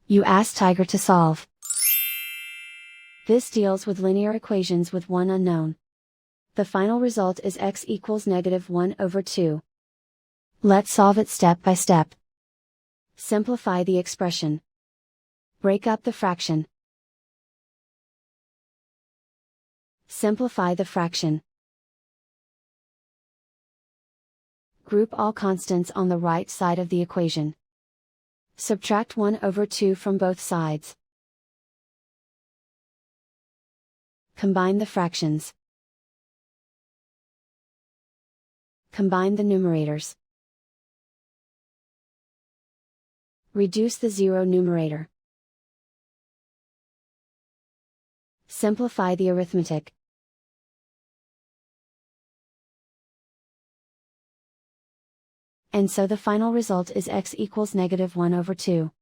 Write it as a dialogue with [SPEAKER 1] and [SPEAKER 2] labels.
[SPEAKER 1] You ask Tiger to solve. This deals with linear equations with one unknown. The final result is x equals -1/2. Let's solve it step by step. Simplify the expression. Break up the fraction. Simplify the fraction. Group all constants on the right side of the equation. Subtract 1/2 from both sides. Combine the fractions. Combine the numerators. Reduce the zero numerator. Simplify the arithmetic. And so the final result is x equals -1/2.